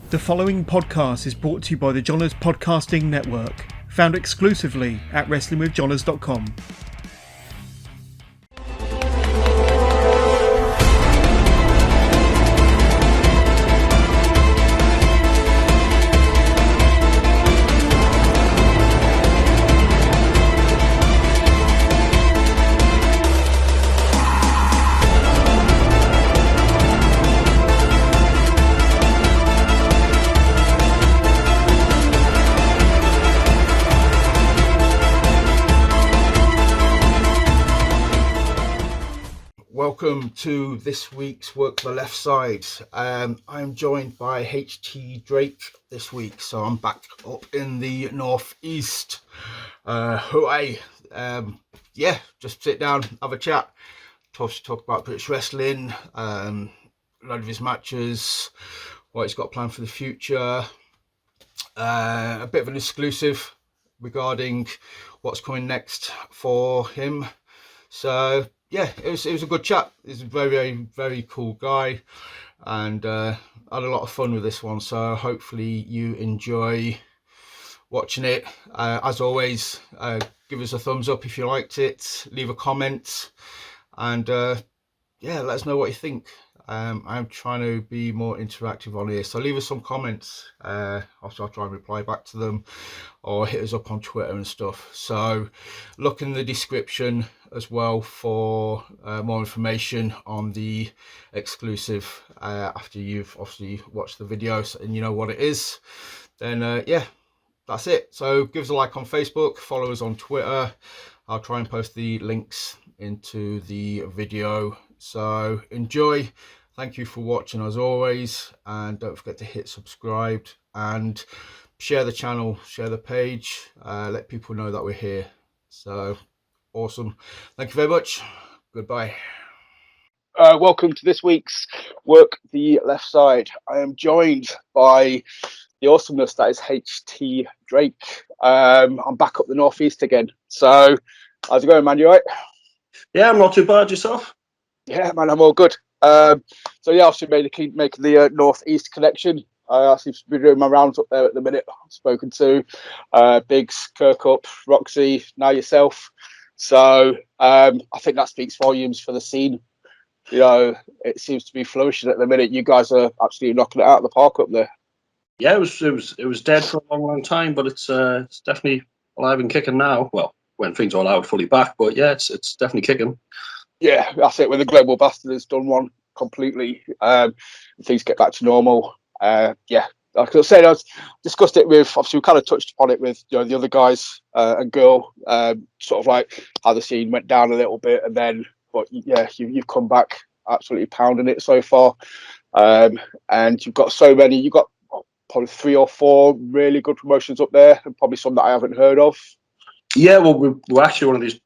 The following podcast is brought to you by the Johners Podcasting Network, found exclusively at WrestlingWithJohners.com. Welcome to this week's Work the Left Side. I'm joined by HT Drake this week, so I'm back up in the northeast. Hooray! Just sit down, have a chat, talk about British wrestling, a lot of his matches, what he's got planned for the future, a bit of an exclusive regarding what's coming next for him. So yeah, it was a good chat. He's a very cool guy, and had a lot of fun with this one. So hopefully you enjoy watching it. As always, give us a thumbs up if you liked it. Leave a comment, and let us know what you think. I'm trying to be more interactive on here, so leave us some comments. Also, I'll try and reply back to them, or hit us up on Twitter and stuff. So look in the description as well for more information on the exclusive after you've obviously watched the video and you know what it is. Then that's it. So give us a like on Facebook, follow us on Twitter. I'll try and post the links into the video. So enjoy. Thank you for watching as always, and don't forget to hit subscribe and share the channel, share the page, let people know that we're here. So awesome. Thank you very much. Goodbye. Welcome to this week's Work the Left Side. I am joined by the awesomeness that is HT Drake. I'm back up the northeast again. So how's it going, man? You all right? Yeah, I'm not too bad. Yourself? Yeah, man, I'm all good. Obviously making the northeast connection. I actually been doing my rounds up there at the minute. I've spoken to Biggs, Kirkup, Roxy, now yourself. So I think that speaks volumes for the scene. You know, it seems to be flourishing at the minute. You guys are absolutely knocking it out of the park up there. Yeah, it was dead for a long time, but it's definitely alive and kicking now. Well, when things are allowed fully back, but yeah, it's definitely kicking. Yeah, that's it. When the Global Bastard has done one completely, things get back to normal. Like I said, I discussed it with, obviously we kind of touched upon it with the other guys and girl, sort of like how the scene went down a little bit, and then, but yeah, you've come back absolutely pounding it so far, and you've got so many. You've got probably 3 or 4 really good promotions up there, and probably some that I haven't heard of. Yeah, well, we're actually one of these.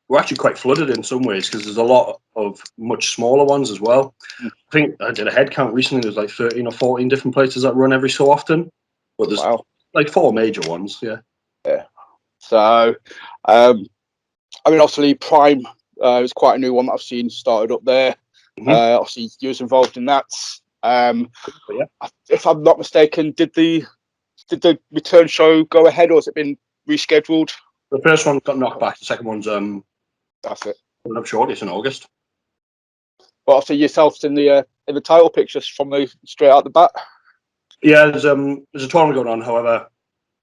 We're actually quite flooded in some ways because there's a lot of much smaller ones as well. I think I did a head count recently. There's like 13 or 14 different places that run every so often, but there's like 4 major ones. Yeah. So, obviously Prime is quite a new one that I've seen started up there. Mm-hmm. Obviously you was involved in that. If I'm not mistaken, did the return show go ahead, or has it been rescheduled? The first one got knocked back. The second one's that's it. Coming up shortly. It's in August. Well, after yourselves in the title pictures from the straight out the bat. Yeah, there's a tournament going on. However,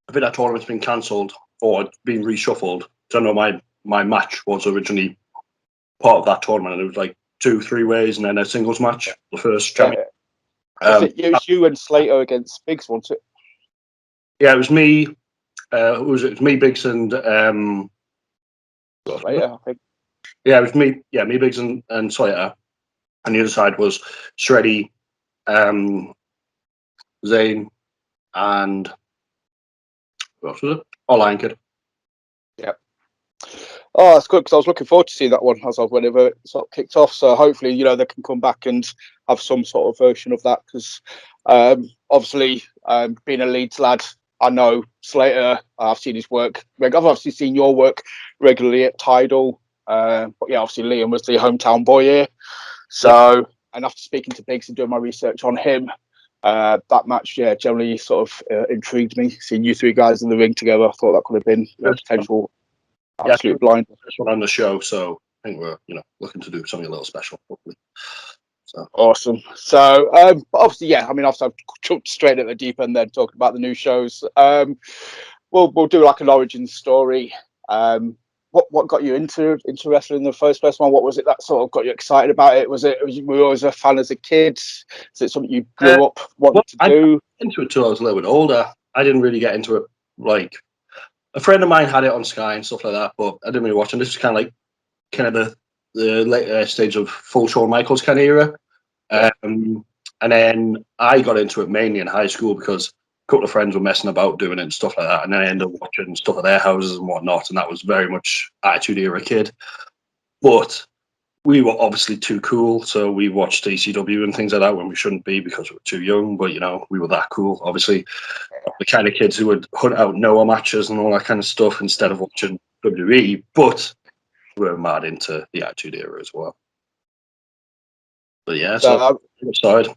I think that tournament's been cancelled or been reshuffled. So I know my match was originally part of that tournament, and it was like 2-3 ways and then a singles match. The first champion. It was you and Slater against Biggs, wasn't it? Yeah, it was me. It was me, Biggs, and Slater, I think. Yeah, it was me. Yeah, me, Biggs, and Slater. And the other side was Shreddy, Zane, and what else was it? Lion Kid. Yeah. Oh, that's good, because I was looking forward to seeing that one whenever it sort of kicked off. So hopefully, they can come back and have some sort of version of that. Because obviously, being a Leeds lad, I know Slater. I've seen his work. I've obviously seen your work regularly at Tidal. But yeah, obviously Liam was the hometown boy here. So, and after speaking to Biggs and doing my research on him, That match, yeah, generally sort of intrigued me. Seeing you three guys in the ring together, I thought that could have been a potential absolute blind. First one on the show, so I think we're looking to do something a little special, hopefully. So awesome. So obviously, yeah, I mean, obviously I've jumped straight at the deep end then talking about the new shows. We'll do like an origin story. What got you into wrestling in the first place, man? What was it that sort of got you excited about it? Was you were always a fan as a kid? Is it something you grew up wanting to do? I got into it till I was a little bit older. I didn't really get into it. Like, a friend of mine had it on Sky and stuff like that, but I didn't really watch it. This is kind of the later stage of full Shawn Michaels kind of era. And then I got into it mainly in high school because a couple of friends were messing about doing it and stuff like that. And then I ended up watching stuff at their houses and whatnot. And that was very much Attitude Era kid. But we were obviously too cool. So we watched ECW and things like that when we shouldn't be because we were too young. But, we were that cool, obviously. The kind of kids who would hunt out Noah matches and all that kind of stuff instead of watching WWE. But we were mad into the Attitude Era as well. But yeah, so side.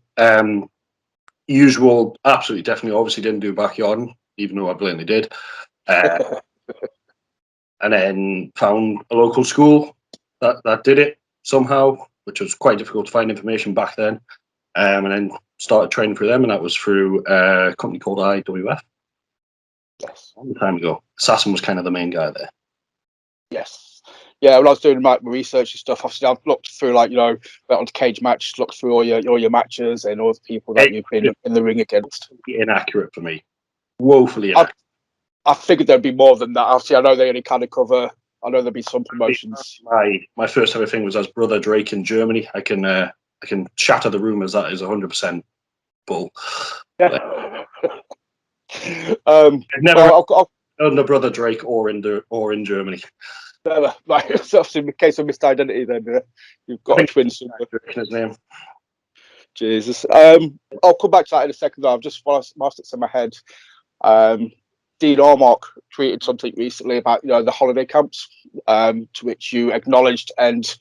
Usual, absolutely, definitely, obviously didn't do backyarding, even though I blatantly did. And then found a local school that did it somehow, which was quite difficult to find information back then. And then started training for them, and that was through a company called IWF. Yes, A long time ago. Assassin was kind of the main guy there. Yes. Yeah, when I was doing my research and stuff, obviously I've looked through, went onto Cage Match, looked through all your matches and all the people that you've been in the ring against. Inaccurate for me, woefully inaccurate. I figured there'd be more than that. Obviously, I know they only kind of cover. I know there'll be some promotions. My first ever thing was as Brother Drake in Germany. I can shatter the rumors that is 100% bull. Yeah. I've never done the Brother Drake or in Germany. So in case of missed identity, then you've got a twin. His name. Jesus. I'll come back to that in a second. Though I've just whilst it's in my head. Dean Ormock tweeted something recently about the holiday camps, to which you acknowledged and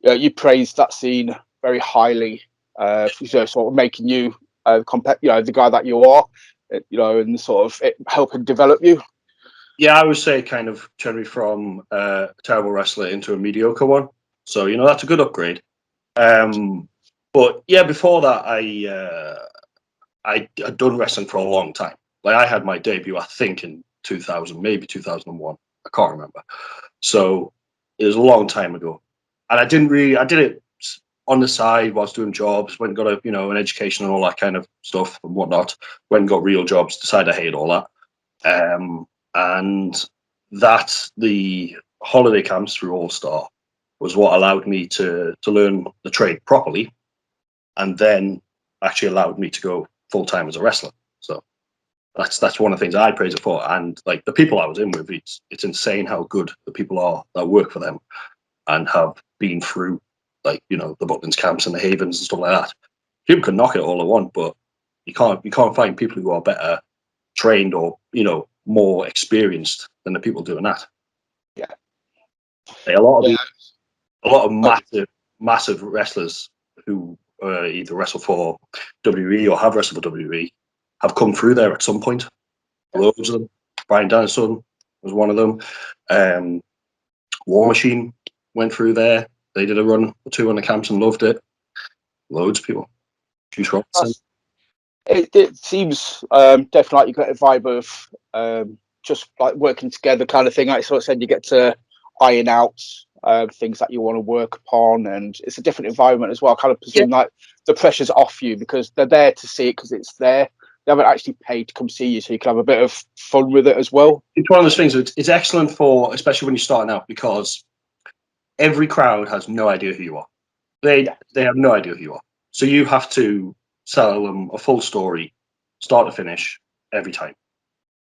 you praised that scene very highly. Sort of making you the guy that you are, and sort of it helping develop you. Yeah, I would say kind of turn me from a terrible wrestler into a mediocre one. So that's a good upgrade. But yeah, before that, I had done wrestling for a long time. Like, I had my debut, I think, in 2000, maybe 2001. I can't remember. So it was a long time ago. And I did it on the side whilst doing jobs, went and got an education and all that kind of stuff and whatnot. Went and got real jobs, decided I hated all that. And that the holiday camps through All Star was what allowed me to learn the trade properly, and then actually allowed me to go full time as a wrestler. So that's one of the things I praise it for. And like the people I was in with, it's insane how good the people are that work for them and have been through the Butlins camps and the Havens and stuff like that. People can knock it all they want, but you can't find people who are better trained or more experienced than the people doing that. Yeah. A lot of massive wrestlers who either wrestle for WWE or have wrestled for WWE have come through there at some point. Loads of them. Brian Danielson was one of them. War Machine went through there. They did a run or two on the camps and loved it. Loads of people. It seems definitely like you got a vibe of just like working together kind of thing. Like sort of said, you get to iron out things that you want to work upon, and it's a different environment as well. I kind of presume like the pressure's off you because they're there to see it because it's there. They haven't actually paid to come see you, so you can have a bit of fun with it as well. It's one of those things. It's excellent for, especially when you're starting out, because every crowd has no idea who you are. They have no idea who you are. So you have to sell them a full story, start to finish, every time.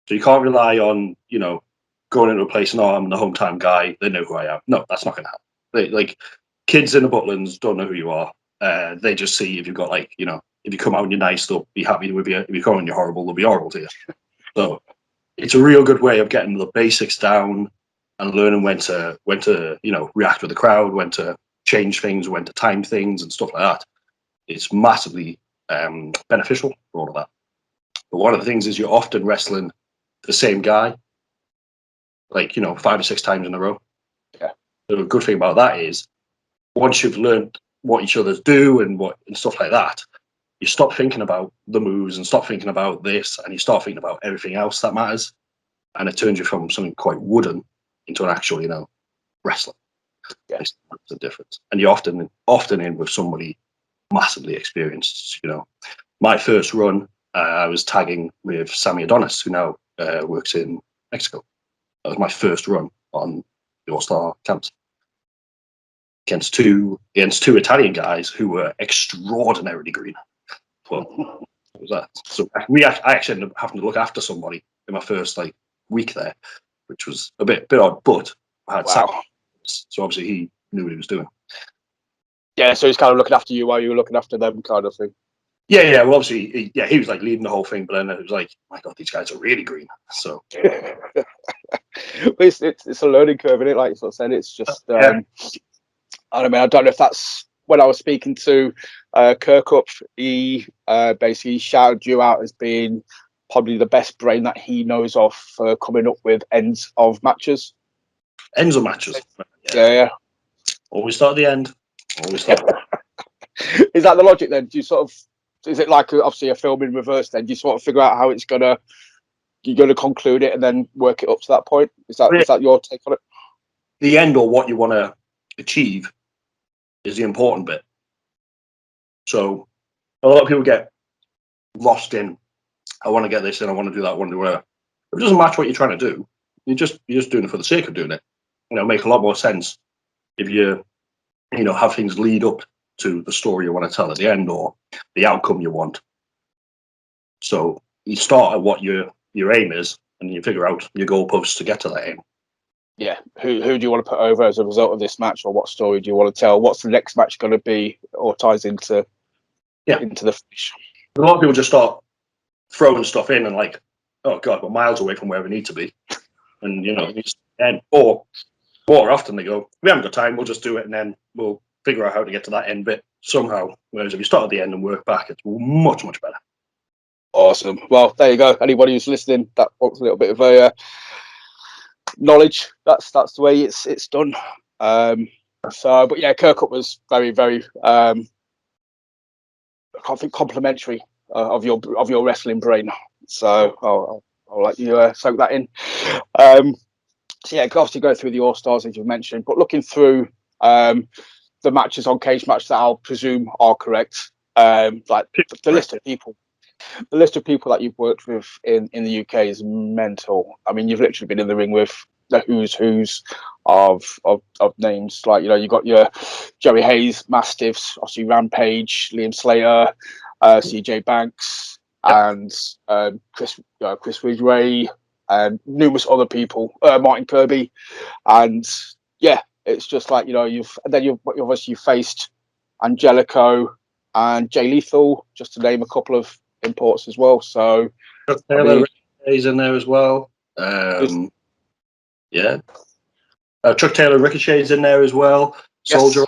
So you can't rely on, going into a place and, I'm the hometown guy, they know who I am. No, that's not going to happen. Kids in the Butlins don't know who you are. They just see if you've got if you come out and you're nice, they'll be happy with you. If you come out and you're horrible, they'll be horrible to you. So it's a real good way of getting the basics down and learning when to react with the crowd, when to change things, when to time things and stuff like that. It's massively beneficial for for all of that. But one of the things is you're often wrestling the same guy, like, 5 or 6 times in a row. Yeah. The good thing about that is once you've learned what each other's do and stuff like that, you stop thinking about the moves and stop thinking about this, and you start thinking about everything else that matters, and it turns you from something quite wooden into an actual, wrestler. Yeah. That's the difference. And you're often in with somebody massively experienced. My first run, I was tagging with Sammy Adonis, who now works in Mexico. That was my first run on the All-Star camps against two Italian guys who were extraordinarily green. Well, what was that? So I actually ended up having to look after somebody in my first week there, which was a bit odd. But I had Sam, so obviously he knew what he was doing. Yeah, so he's kind of looking after you while you were looking after them, kind of thing. Yeah. Well, obviously, he was leading the whole thing, but then it was like, my God, these guys are really green. So it's a learning curve, isn't it? Like you sort of said, it's just. I don't know if that's when I was speaking to Kirkup. He basically shouted you out as being probably the best brain that he knows of for coming up with ends of matches. Ends of matches. Yeah. Always start at the end. Always start. Is that the logic then? Do you sort of, is it like obviously a film in reverse then? Do you sort of figure out how you're gonna conclude it and then work it up to that point? Is that your take on it? The end, or what you want to achieve, is the important bit. So a lot of people get lost in, I want to get this in, I want to do that, I want to do whatever. If it doesn't match what you're trying to do, you're just doing it for the sake of doing it. Make a lot more sense if you have things lead up to the story you want to tell at the end, or the outcome you want. So you start at what your aim is, and you figure out your goalposts to get to that aim. Yeah. Who do you want to put over as a result of this match, or what story do you want to tell? What's the next match going to be, or ties into the finish? A lot of people just start throwing stuff in and oh God, we're miles away from where we need to be, and or more often they go, we haven't got time, we'll just do it, and then we'll figure out how to get to that end bit somehow. Whereas if you start at the end and work back, it's much, much better. Awesome. Well, there you go. Anybody who's listening, that wants a little bit of knowledge. That's the way it's done. But yeah, Kirkup was very, very I think complimentary of your wrestling brain. So I'll let you soak that in. So yeah, obviously go through the All Stars as you mentioned, but looking through the matches on Cage Match that I'll presume are correct. The list of people. The list of people that you've worked with in the UK is mental. I mean, you've literally been in the ring with the who's of names. You've got your Joey Hayes, Mastiffs, obviously Rampage, Liam Slater, CJ Banks, and Chris Ridgway, and numerous other people, Martin Kirby, and yeah, it's just you've obviously faced Angelico and Jay Lethal, just to name a couple of imports as well. So Chuck Taylor is in there as well. Chuck Taylor Ricochet's in there as well. Soldier.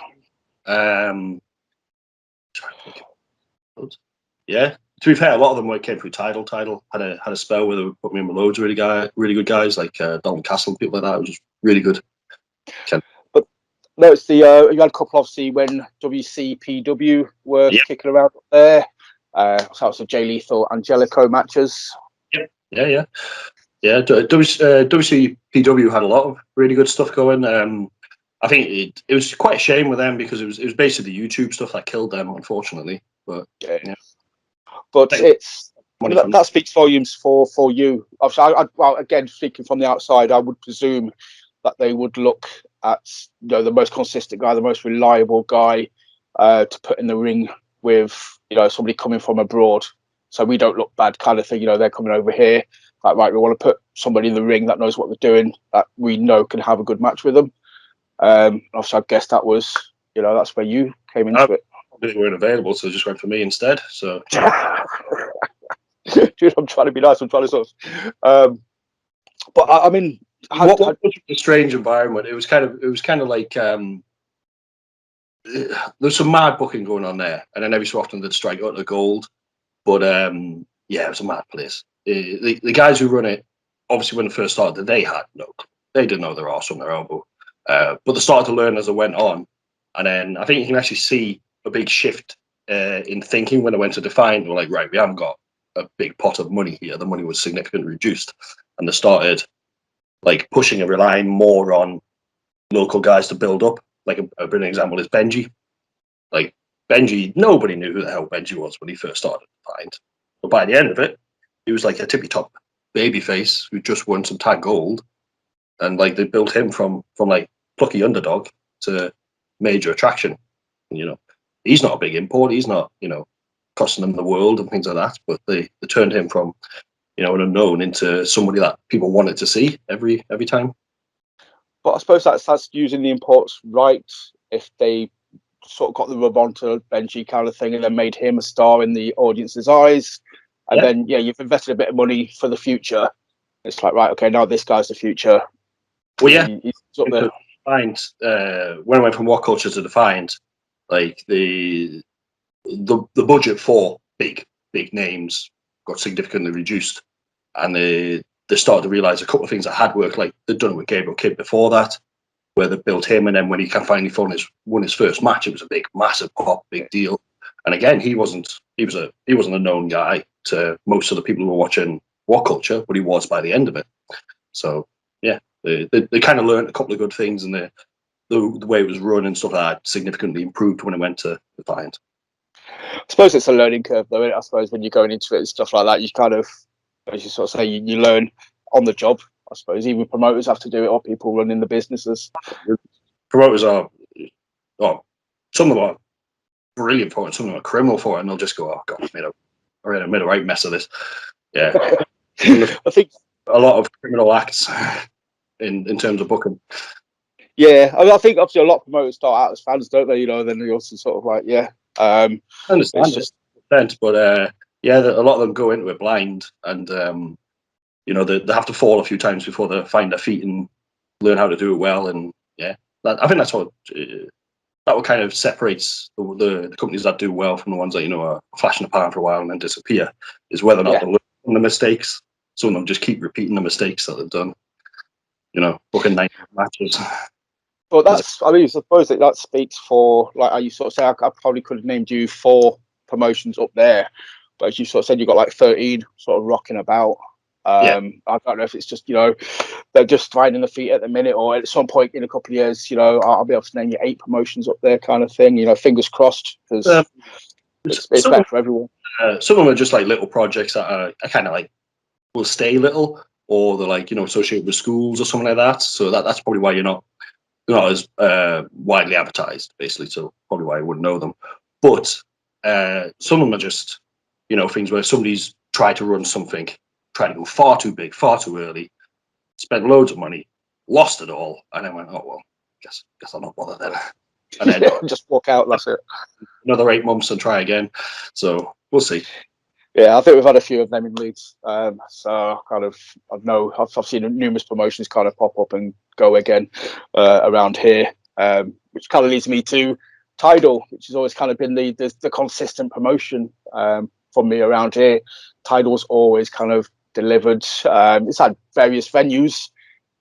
Yeah. To be fair, a lot of them came through Tidal. Tidal had a spell where they would put me in with loads of really good guys like Dalton Castle and people like that. It was just really good. But no, it's you had a couple obviously when WCPW were kicking around up there. So it's the Jay Lethal Angelico matches. Yeah. WCPW had a lot of really good stuff going. I think it was quite a shame with them because it was basically the YouTube stuff that killed them, unfortunately. But but that speaks volumes for you. Obviously, well, again, speaking from the outside, I would presume that they would look at the most consistent guy, the most reliable guy to put in the ring with somebody coming from abroad, so we don't look bad, kind of thing. They're coming over here, right, we want to put somebody in the ring that knows what they're doing, that we know can have a good match with them. Obviously, I guess that was that's where you came into it. They weren't available, so they just went for me instead. So dude, I'm trying to be nice. I'm trying to sort of, but I mean, what was a strange environment. It was kind of like there's some mad booking going on there, and then every so often they'd strike out the gold, But yeah, it was a mad place. The guys who run it, obviously, when they first started, they had no clue. They didn't know their arse from their elbow. But they started to learn as it went on. And then I think you can actually see a big shift in thinking when they went to Defiant. We're like, right, we haven't got a big pot of money here. The money was significantly reduced. And they started like pushing and relying more on local guys to build up. Like a brilliant example is Benji. Like Benji, nobody knew who the hell Benji was when he first started Defiant. But by the end of it, he was like a tippy top babyface who just won some tag gold. And like they built him from like plucky underdog to major attraction. You know, he's not a big import. He's not, costing them the world and things like that. But they turned him from, an unknown into somebody that people wanted to see every time. But I suppose that's using the imports right. If they sort of got the rub onto Benji kind of thing and then made him a star in the audience's eyes. And then, you've invested a bit of money for the future. It's like, right, okay, now this guy's the future. Well, yeah. He's sort of Defiant, when I went from What Culture to Defiant, like the budget for big names got significantly reduced. And they started to realise a couple of things that had worked, like they'd done it with Gabriel Kidd before that, where they built him, and then when he finally won his first match, it was a big, massive pop, big deal. And again, he wasn't a known guy to most of the people who were watching What Culture, but he was by the end of it. So yeah, they kind of learned a couple of good things, and the way it was run and stuff like that significantly improved when it went to Defiant. I suppose it's a learning curve, though. I suppose when you're going into it and stuff like that, you kind of, as you sort of say, you learn on the job. I suppose even promoters have to do it, or people running the businesses. Promoters are, some of them are brilliant for it, some of them are criminal for it, and they'll just go, "Oh God, I made a right mess of this." Yeah, I think a lot of criminal acts in terms of booking. Yeah, I think obviously a lot of promoters start out as fans, don't they? Then they also sort of like, I understand it's just, but a lot of them go into it blind, and they have to fall a few times before they find their feet and learn how to do it well. And I think that's what kind of separates the companies that do well from the ones that are flashing apart for a while and then disappear, is whether or not they learn from the mistakes. Some of them just keep repeating the mistakes that they've done. Booking 90 matches. But I suppose that speaks for, like you sort of say, I probably could have named you 4 promotions up there, but as you sort of said, you've got like 13 sort of rocking about. I don't know if it's just, they're just finding the feet at the minute, or at some point in a couple of years, I'll be able to name you 8 promotions up there kind of thing, fingers crossed, because it's better for everyone. Some of them are just like little projects that are kind of like will stay little, or they're like, associated with schools or something like that. So that's probably why you're not as widely advertised, basically. So probably why I wouldn't know them. But some of them are just, things where somebody's tried to run something, tried to go far too big, far too early, spent loads of money, lost it all, and then went, oh well, guess I'll not bother then. And then just walk out. That's it. Another 8 months and try again. So we'll see. Yeah, I think we've had a few of them in Leeds. So I've seen numerous promotions kind of pop up and go again around here, which kind of leads me to Tidal, which has always kind of been the consistent promotion from me around here. Tidal's always kind of delivered. It's had various venues,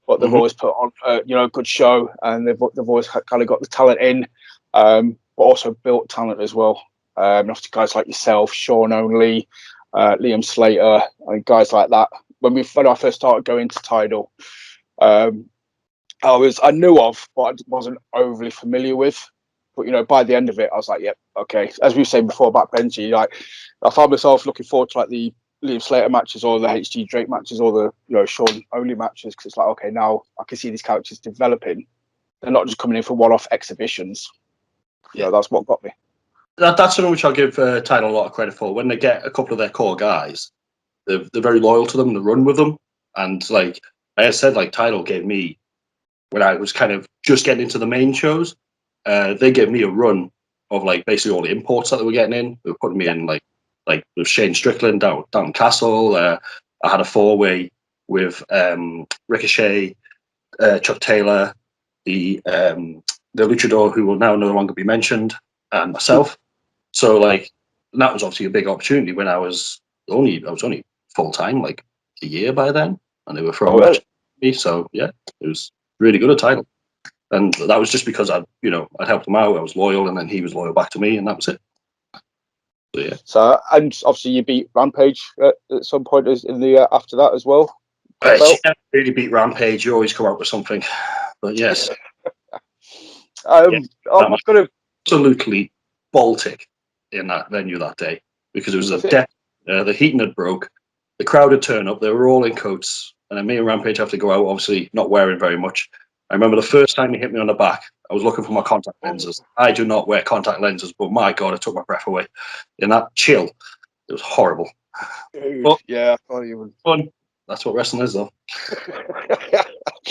but they've always put on a good show, and they've always kind of got the talent in, but also built talent as well. After guys like yourself, Sean Only, Liam Slater, and guys like that. When I first started going to Tidal, I knew of, but I wasn't overly familiar with. But by the end of it, I was like, "Yep, okay." As we were saying before about Benji, like I found myself looking forward to like the Liam Slater matches or the HT Drake matches or the Sean Only matches, because it's like, okay, now I can see these characters developing. They're not just coming in for one-off exhibitions. That's what got me. That's something which I'll give Tidal a lot of credit for. When they get a couple of their core guys, they're very loyal to them. They run with them, and like I said, like Tidal gave me, when I was kind of just getting into the main shows, they gave me a run of like basically all the imports that they were getting in. They were putting me in like with Shane Strickland down Castle. I had a 4-way with Ricochet, Chuck Taylor, the luchador who will now no longer be mentioned, and myself. So like And that was obviously a big opportunity when I was only full time, like a year by then, and they were throwing matches at me. So yeah, it was really good a title, and that was just because I'd helped him out. I was loyal, and then he was loyal back to me, and that was it. So yeah. So, and obviously you beat Rampage at some point in the after that as well. You never really beat Rampage. You always come out with something, but yes. I'm gonna absolutely Baltic in that venue that day because it was a death. The heating had broke. The crowd had turned up. They were all in coats, and then me and Rampage have to go out. Obviously, not wearing very much. I remember the first time he hit me on the back. I was looking for my contact lenses. I do not wear contact lenses, but my God, it took my breath away. In that chill, it was horrible. But yeah, I can't even. Fun. That's what wrestling is, though.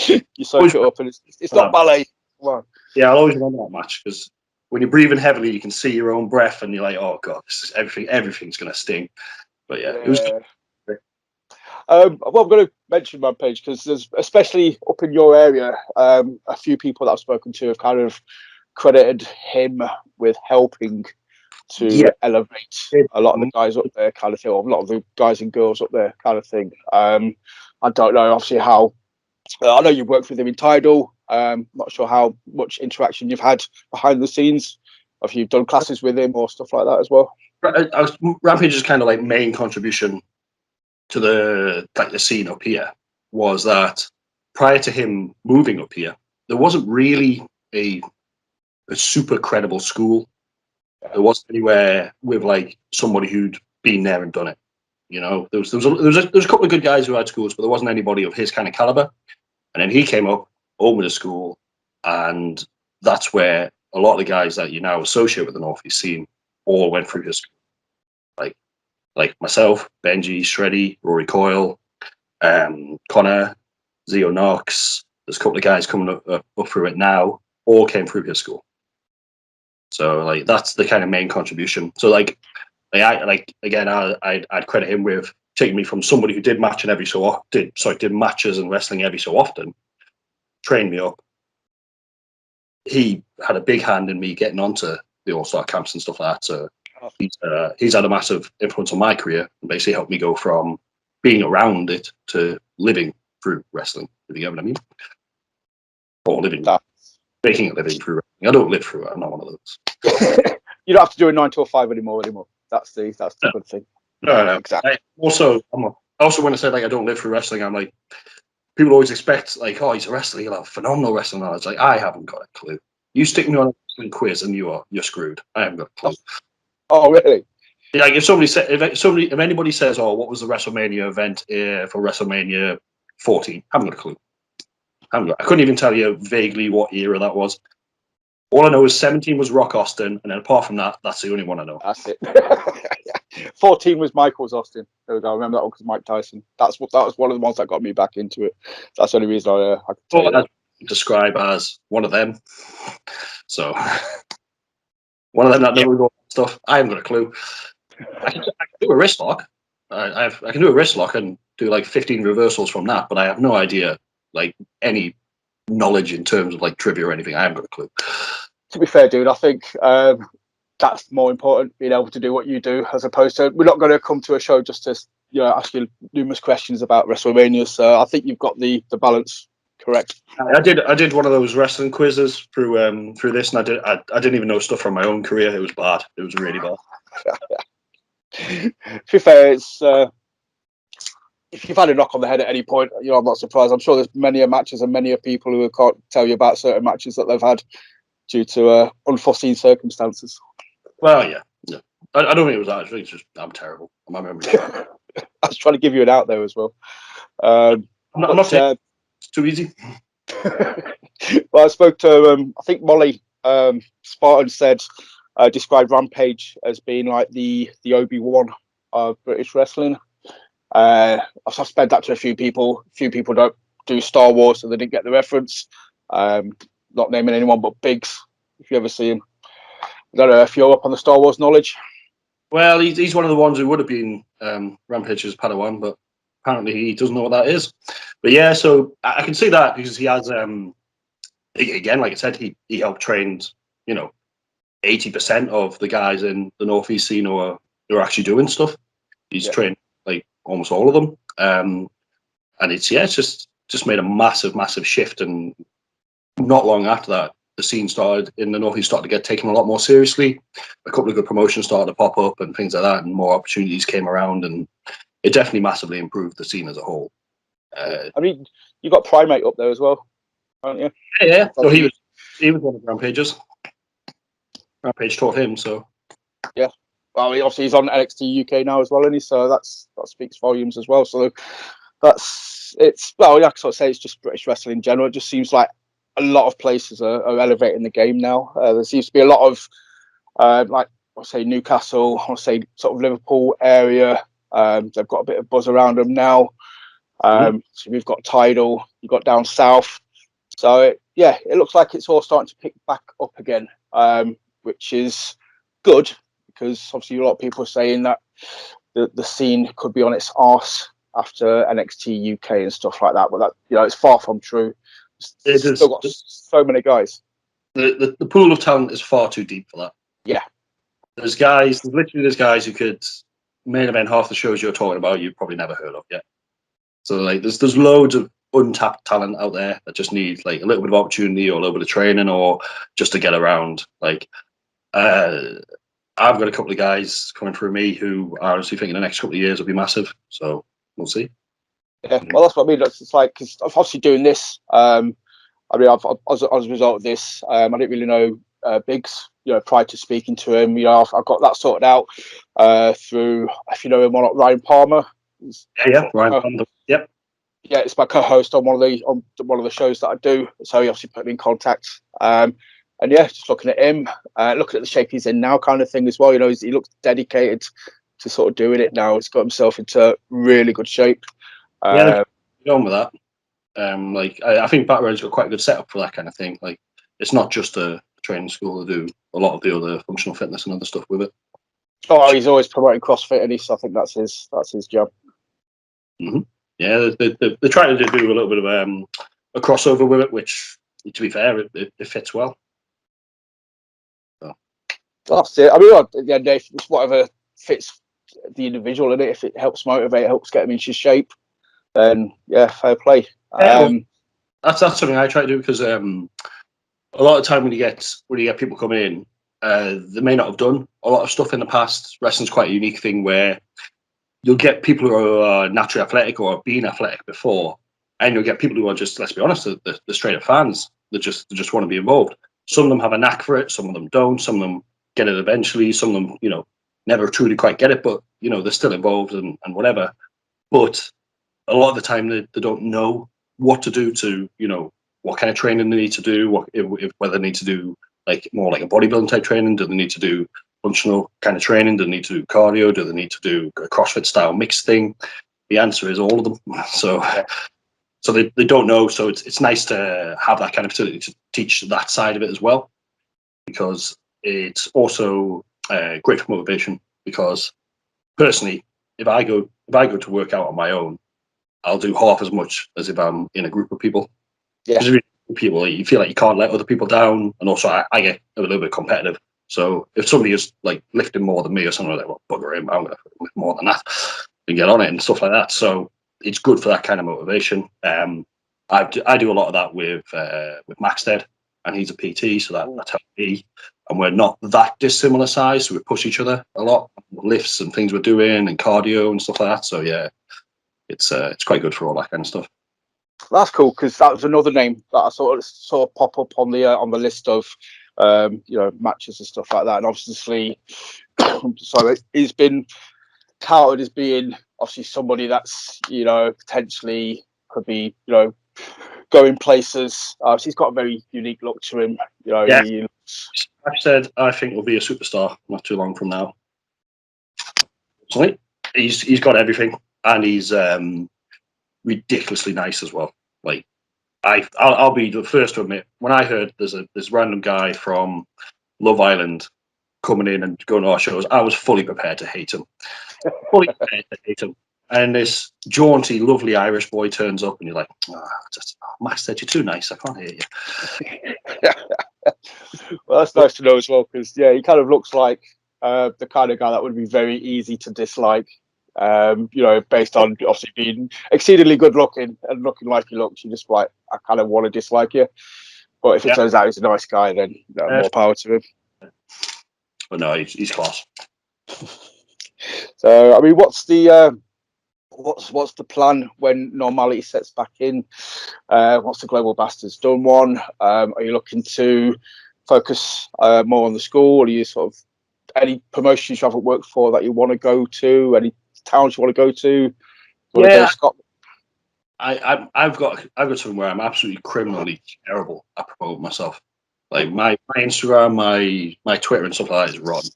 You soak it up, and it's not ballet. Come on. Yeah, I'll always remember that match because when you're breathing heavily, you can see your own breath, and you're like, "Oh God, this is everything. Everything's gonna sting." But yeah, it was good. Well, I'm going to mention Rampage because there's, especially up in your area, a few people that I've spoken to have kind of credited him with helping to elevate a lot of the guys up there, kind of thing, or a lot of the guys and girls up there, kind of thing. I don't know, obviously, how. I know you've worked with him in Tidal. Not sure how much interaction you've had behind the scenes. If you've done classes with him or stuff like that as well. Rampage is kind of like main contribution to the scene up here was that prior to him moving up here, there wasn't really a super credible school. There wasn't anywhere with like somebody who'd been there and done it. There was a couple of good guys who had schools, but there wasn't anybody of his kind of caliber. And then he came up, opened a school, and that's where a lot of the guys that you now associate with the Northeast scene all went through his school. Like myself, Benji, Shreddy, Rory Coyle, Connor, Zio Knox. There's a couple of guys coming up through it now, all came through his school. So like that's the kind of main contribution. So I'd credit him with taking me from somebody who did matches and wrestling every so often, trained me up. He had a big hand in me getting onto the All-Star camps and stuff like that. So he's had a massive influence on my career and basically helped me go from being around it to living through wrestling, if you get what I mean. Or making a living through wrestling. I don't live through it. I'm not one of those. You don't have to do a 9 to 5 anymore. That's the good thing. No. Exactly. I also when I say like I don't live through wrestling, I'm like, people always expect like, oh, he's a wrestler, you'll have phenomenal wrestling knowledge. Like, I haven't got a clue. You stick me on a wrestling quiz and you're screwed. I haven't got a clue. Oh, really? Like if anybody says, "Oh, what was the WrestleMania event for WrestleMania 14?" I haven't got a clue. I couldn't even tell you vaguely what era that was. All I know is 17 was Rock Austin, and then apart from that, that's the only one I know. That's it. 14 was Michael's Austin. There we go. I remember that one because Mike Tyson. That was one of the ones that got me back into it. That's the only reason I could tell you that. Describe as one of them. So one of them that never got stuff. I haven't got a clue. I can do a wrist lock. I can do a wrist lock and do like 15 reversals from that, but I have no idea like any knowledge in terms of like trivia or anything. I haven't got a clue. To be fair, dude, I think that's more important, being able to do what you do, as opposed to we're not going to come to a show just to ask you numerous questions about WrestleMania. So I think you've got the balance correct. I did one of those wrestling quizzes through this, and I didn't even know stuff from my own career. It was bad. It was really bad. To be fair, it's if you've had a knock on the head at any point, I'm not surprised. I'm sure there's many matches and many people who can't tell you about certain matches that they've had due to unforeseen circumstances. Well, yeah. I don't think it was that. I think it's just I'm terrible. My memory. I was trying to give you an out there as well. I'm not saying it's too easy. Well, I spoke to I think Molly Spartan described Rampage as being like the Obi-Wan of British wrestling. I've spent that to a few people. A few people don't do Star Wars, so they didn't get the reference. Not naming anyone but Biggs, if you ever see him. I don't know if you're up on the Star Wars knowledge. Well, he's one of the ones who would have been Rampage's Padawan, but apparently he doesn't know what that is. But yeah, so I can see that because he has, again, like I said, he helped train, 80% of the guys in the Northeast scene who are who are actually doing stuff. He's trained like almost all of them, and it's just made a massive shift. And not long after that, the scene started in the Northeast started to get taken a lot more seriously. A couple of good promotions started to pop up and things like that, and more opportunities came around, and it definitely massively improved the scene as a whole. I mean, you got Primate up there as well, aren't you? Yeah. So he was one of Rampage's. Rampage taught him, so yeah. Well, obviously he's on NXT UK now as well, isn't he? So that speaks volumes as well. So well, I sort of say it's just British wrestling in general. It just seems like a lot of places are elevating the game now. There seems to be a lot of like I say Newcastle, I say sort of Liverpool area. They've got a bit of buzz around them now. So we've got Tidal, you've got down south. So it looks like it's all starting to pick back up again, which is good because obviously a lot of people are saying that the scene could be on its arse after NXT UK and stuff like that. But that it's far from true. It's still got so many guys. The pool of talent is far too deep for that. Yeah, there's literally guys who could main event half the shows you're talking about you've probably never heard of yet. So like there's loads of untapped talent out there that just need like a little bit of opportunity or a little bit of training or just to get around. Like I've got a couple of guys coming through me who I honestly think in the next couple of years will be massive. So we'll see. Yeah, well, that's what I mean. It's like because I'm obviously doing this. I mean, as a result of this, I didn't really know Biggs. Prior to speaking to him, I've got that sorted out through, if you know him or not, Ryan Palmer. Ryan Palmer. Yep. Yeah, it's my co-host on one of the shows that I do. So he obviously put me in contact. And just looking at him, looking at the shape he's in now, kind of thing as well. He looks dedicated to sort of doing it now. He's got himself into really good shape. Going with that. I think Backroad's got quite a good setup for that kind of thing. Like, it's not just a training school; they do a lot of the other functional fitness and other stuff with it. Oh, he's always promoting CrossFit, and so I think that's his job. Mm-hmm. Yeah, they're trying to do a little bit of a crossover with it, which, to be fair, it fits well. So. That's it. I mean, at the end of the day, it's whatever fits the individual in it. If it helps motivate, helps get them into shape, then fair play. That's something I try to do because a lot of time when you get people coming in, they may not have done a lot of stuff in the past. Wrestling's quite a unique thing where you'll get people who are naturally athletic or have been athletic before, and you'll get people who are just, let's be honest, the straight up fans that just want to be involved. Some of them have a knack for it, some of them don't, some of them get it eventually, some of them, never truly quite get it, but they're still involved and whatever. But a lot of the time they don't know what to do to, what kind of training they need to do, whether they need to do like more like a bodybuilding type training, do they need to do functional kind of training, do they need to do cardio, do they need to do a CrossFit style mixed thing? The answer is all of them. So they don't know. So it's nice to have that kind of facility to teach that side of it as well, because it's also great for motivation. Because personally, if I go to work out on my own, I'll do half as much as if I'm in a group of people. Yeah. People, you feel like you can't let other people down, and also I get a little bit competitive. So if somebody is like lifting more than me or something like that, well, bugger him, I'm going to lift more than that and get on it and stuff like that. So it's good for that kind of motivation. I do a lot of that with Maxted, and he's a PT, so that's helped me. And we're not that dissimilar size, so we push each other a lot, lifts and things we're doing, and cardio and stuff like that. So yeah, it's quite good for all that kind of stuff. That's cool, because that was another name that I sort of pop up on the list of matches and stuff like that. And obviously, so he's been touted as being obviously somebody that's potentially could be going places. He's got a very unique look to him. I've said I think will be a superstar not too long from now. So he's got everything, and he's ridiculously nice as well. Like I'll be the first to admit, when I heard there's this random guy from Love Island coming in and going to our shows, I was fully prepared to hate him. And this jaunty, lovely Irish boy turns up, and you're like, Max said you're too nice. I can't hear you. Well, that's nice to know as well, because he kind of looks like the kind of guy that would be very easy to dislike. Based on obviously being exceedingly good looking and looking like he looks, you just like, I kind of want to dislike you. But if it turns out he's a nice guy, then more power to him. But no, he's class. So, I mean, what's the plan when normality sets back in? Once the Global Bastards done one, are you looking to focus more on the school? Are you sort of any promotions you haven't worked for that you want to go to? Any towns you want to go to? You want to go to Scotland? I've got something where I'm absolutely criminally terrible at promoting myself. Like my Instagram, my Twitter and stuff like that is rotten.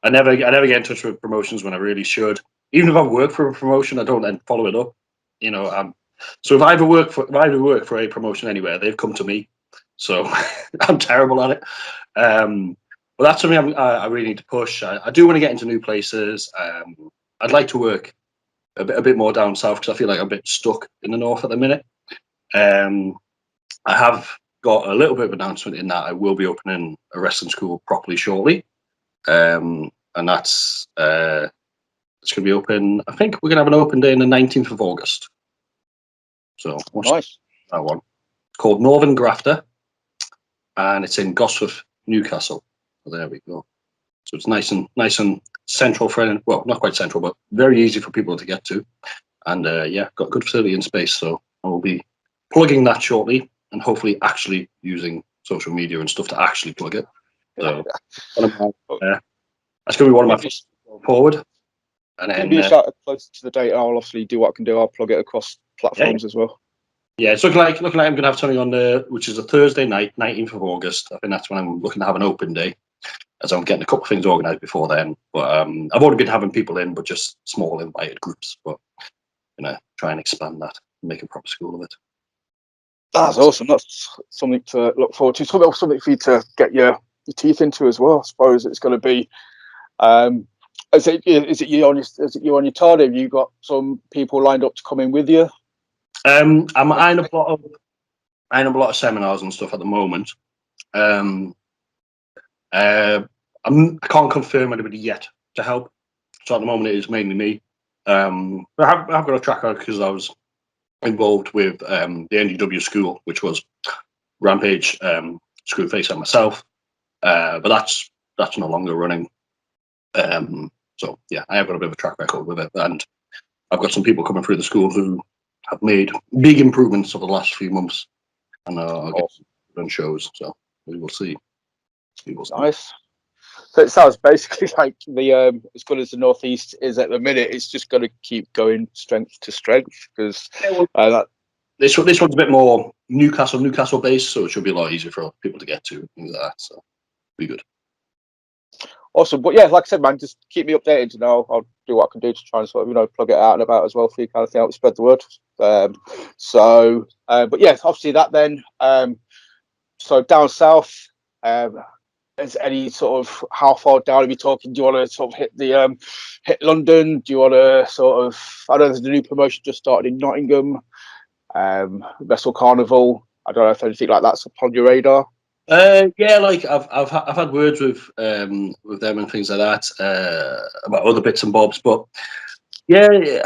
I never get in touch with promotions when I really should. Even if I work for a promotion, I don't then follow it up. So if I ever work for a promotion anywhere, they've come to me. So I'm terrible at it. But that's something I really need to push. I do want to get into new places. I'd like to work a bit more down south because I feel like I'm a bit stuck in the north at the minute. I have got a little bit of announcement in that I will be opening a wrestling school properly shortly, and that's it's going to be open. I think we're going to have an open day on the 19th of August. So nice. That one. It's called Northern Grafter, and it's in Gosforth, Newcastle. So there we go. So it's nice and central for, well, not quite central, but very easy for people to get to. And got good facility and space. So I will be plugging that shortly and hopefully actually using social media and stuff to actually plug it. So that's going to be one of my first going forward. And then, give me a shout closer to the date. I'll obviously do what I can do. I'll plug it across platforms as well. Yeah, it's looking like I'm going to have something on which is a Thursday night, 19th of August. I think that's when I'm looking to have an open day, as I'm getting a couple of things organised before then. But I've already been having people in, but just small invited groups. But try and expand that and make a proper school of it. That's awesome. That's something to look forward to. Something for you to get your teeth into as well. I suppose it's going to be. Is it you on your target? Have you got some people lined up to come in with you? I'm eyeing up a lot of seminars and stuff at the moment. I can't confirm anybody yet to help. So at the moment it is mainly me. But I've got a tracker because I was involved with the NGW school, which was Rampage, Screwface and myself. But that's no longer running. So yeah, I have got a bit of a track record with it, and I've got some people coming through the school who have made big improvements over the last few months, and I'll get some shows. So we will see. Nice. So it sounds basically like the as good as the Northeast is at the minute, it's just going to keep going strength to strength because this one's a bit more Newcastle based, so it should be a lot easier for people to get to, things like that. So it'll be good. Awesome. But yeah, like I said, man, just keep me updated. I'll do what I can do to try and sort of plug it out and about as well for you, kind of thing, help spread the word. But yeah, obviously that then. So down south. Is any sort of how far down are we talking? Do you want to sort of hit London? Do you want to sort of? I know there's a new promotion just started in Nottingham, Wrestle Carnival. I don't know if anything like that's upon your radar. Yeah, like I've had words with them and things like that about other bits and bobs, but yeah,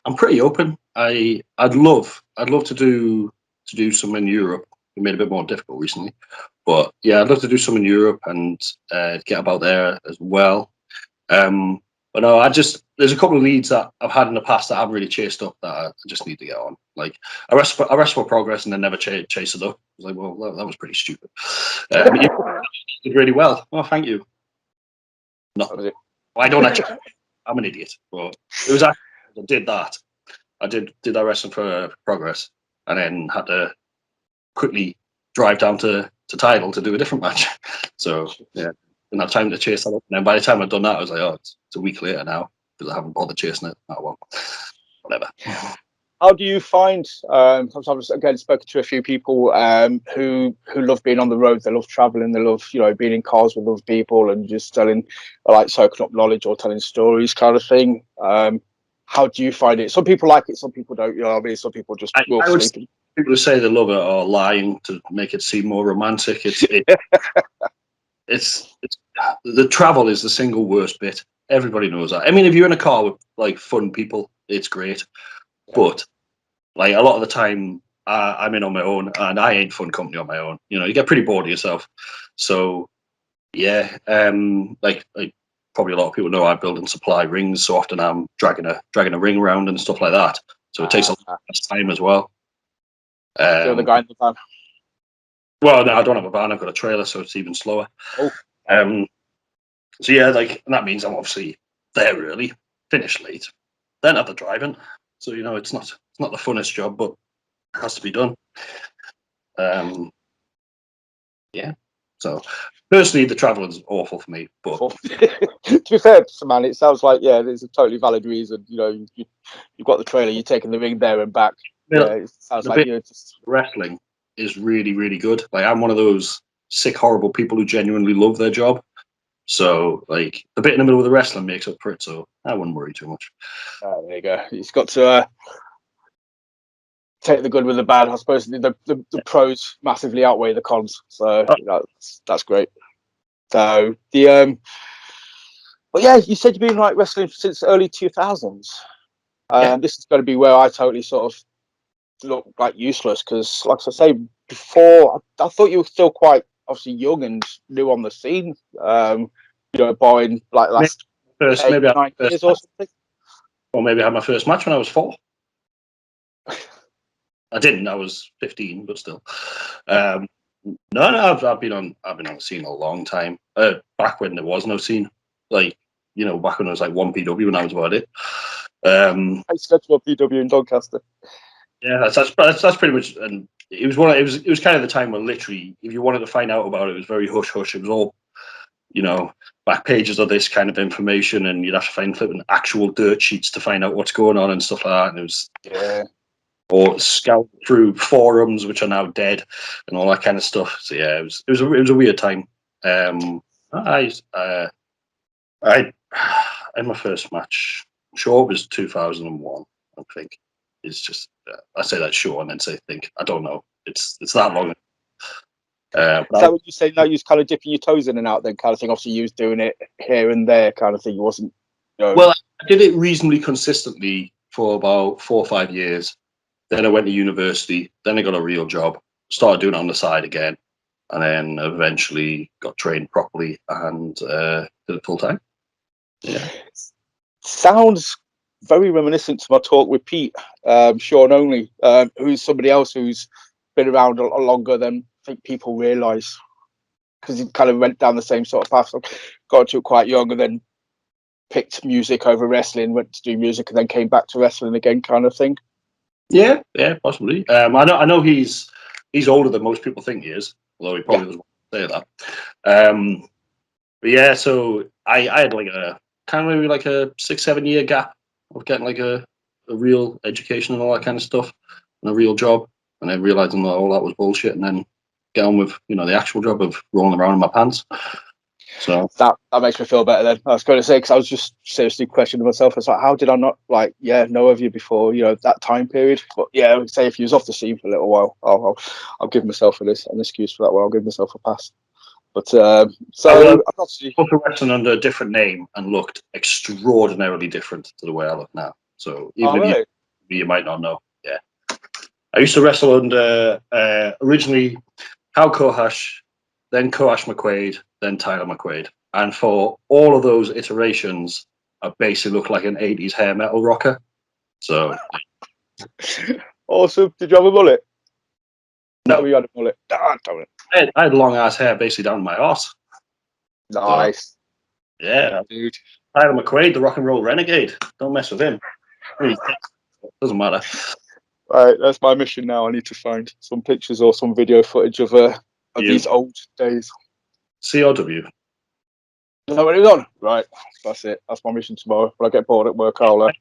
I'm pretty open. I'd love to do some in Europe. It made it a bit more difficult recently. But yeah, I'd love to do some in Europe and get about there as well. But no, there's a couple of leads that I've had in the past that I haven't really chased up that I just need to get on. Like I rest for progress and then never chase it up. I was like, well, that was pretty stupid. You did really well. Oh, thank you. No, I don't actually. I'm an idiot. But it was actually I did that. I did that wrestling for progress, and then had to quickly drive down to Tidal to do a different match. So yeah, didn't have time to chase that up. And then by the time I'd done that, I was like, oh, it's a week later now because I haven't bothered chasing it. Oh well, whatever. How do you find? I've again spoken to a few people who love being on the road. They love traveling. They love being in cars with other people and just telling, like soaking up knowledge or telling stories, kind of thing. How do you find it? Some people like it, some people don't. I mean, some people just will sleep. People who say they love it are lying to make it seem more romantic. It's the travel is the single worst bit. Everybody knows that. I mean, if you're in a car with like fun people, it's great. Yeah. But like a lot of the time, I'm in on my own, and I ain't fun company on my own. You know, you get pretty bored of yourself. So yeah, like probably a lot of people know, I build and supply rings. So often I'm dragging a ring around and stuff like that. So it takes a lot of time as well. You're the guy in the van. Well, no, I don't have a van. I've got a trailer, so it's even slower. Oh. So yeah, like, and that means I'm obviously there early, finish late, then have the driving. So you know, it's not the funnest job, but it has to be done. Yeah. So personally, the travel is awful for me. But To be fair, man, it sounds like there's a totally valid reason. You know, you've got the trailer, you're taking the ring there and back. you know, Yeah, it sounds the like bit just. wrestling is really, really good. Like, I'm one of those sick, horrible people who genuinely love their job. So like the bit in the middle of the wrestling makes up for it. So I wouldn't worry too much. There you go. You've got to take the good with the bad. I suppose the pros massively outweigh the cons. So that's great. So but yeah, you said you've been like wrestling since early 2000s. This is going to be where I totally sort of look like useless because, like I say before, I thought you were still quite obviously young and new on the scene. Barring like last Maybe I had 9 my years first or match, something. or maybe I had my first match when I was 4. I didn't. I was 15, but still. No, I've been on the scene a long time. Back when there was no scene, like back when it was like 1PW, and that was about it. I used to go to a PW in Doncaster. Yeah, that's pretty much. And it was kind of the time when literally, if you wanted to find out about it, it was very hush hush. It was all back pages of this kind of information, and you'd have to find flipping actual dirt sheets to find out what's going on and stuff like that. And it was or scout through forums which are now dead and all that kind of stuff. So yeah, it was a weird time. I in my first match, sure it was 2001. I think it's just I say that sure and then say think. I don't know. It's that long. Is that what you say? Now you're kind of dipping your toes in and out, then kind of thing. Obviously, you was doing it here and there, kind of thing. You wasn't. Well, I did it reasonably consistently for about 4 or 5 years. Then I went to university. Then I got a real job. Started doing it on the side again, and then eventually got trained properly and did it full time. Yeah, Sounds very reminiscent to my talk with Pete, Sean Only, who's somebody else who's been around a lot longer than I think people realise, because he kind of went down the same sort of path. So got to it quite young and then picked music over wrestling, went to do music and then came back to wrestling again, kind of thing. yeah, possibly. I know he's older than most people think he is, although he probably doesn't want to say that. But yeah, so I had like a kind of maybe like a 6-7 year gap of getting like a real education and all that kind of stuff and a real job, and then realizing that all that was bullshit, and then get on with the actual job of rolling around in my pants. So that makes me feel better. Then I was going to say, because I was just seriously questioning myself. It's like, how did I not know of you before that time period? But yeah, I would say if you was off the scene for a little while, I'll give myself an excuse for that one. I'll give myself a pass. But I also wrestling under a different name and looked extraordinarily different to the way I look now. So even if you might not know, yeah. I used to wrestle under originally Hal Kohash, then Kohash McQuaid, then Tyler McQuaid. And for all of those iterations, I basically looked like an 80s hair metal rocker. So awesome. Did you have a mullet? No, you had a mullet. Damn it. I had long ass hair basically down my arse. Nice. So, yeah, dude. Tyler McQuaid, the rock and roll renegade. Don't mess with him. Doesn't matter. Right, that's my mission now. I need to find some pictures or some video footage of these old days. CRW. Is that what it's on? Right, that's it. That's my mission tomorrow. When I get bored at work, I'll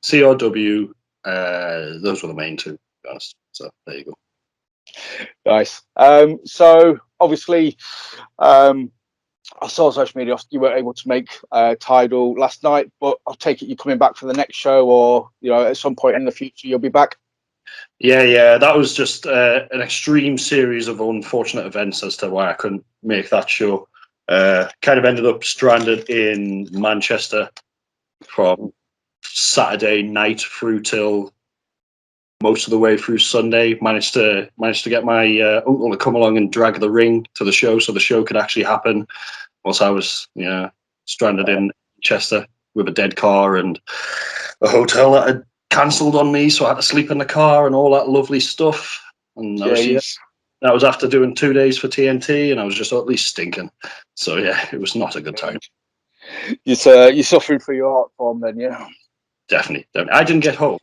CRW. Those were the main two, to be honest. So there you go. Nice. So obviously, I saw on social media you weren't able to make Tidal last night, but I'll take it you're coming back for the next show, or at some point in the future you'll be back. Yeah. That was just an extreme series of unfortunate events as to why I couldn't make that show. Kind of ended up stranded in Manchester from Saturday night through till most of the way through Sunday. Managed to get my uncle to come along and drag the ring to the show so the show could actually happen. Whilst I was stranded in Manchester with a dead car and a hotel that had cancelled on me, so I had to sleep in the car and all that lovely stuff. And that was after doing 2 days for TNT, and I was just at least stinking. So yeah, it was not a good time. You're suffering for your art form then, yeah? Definitely. I didn't get home.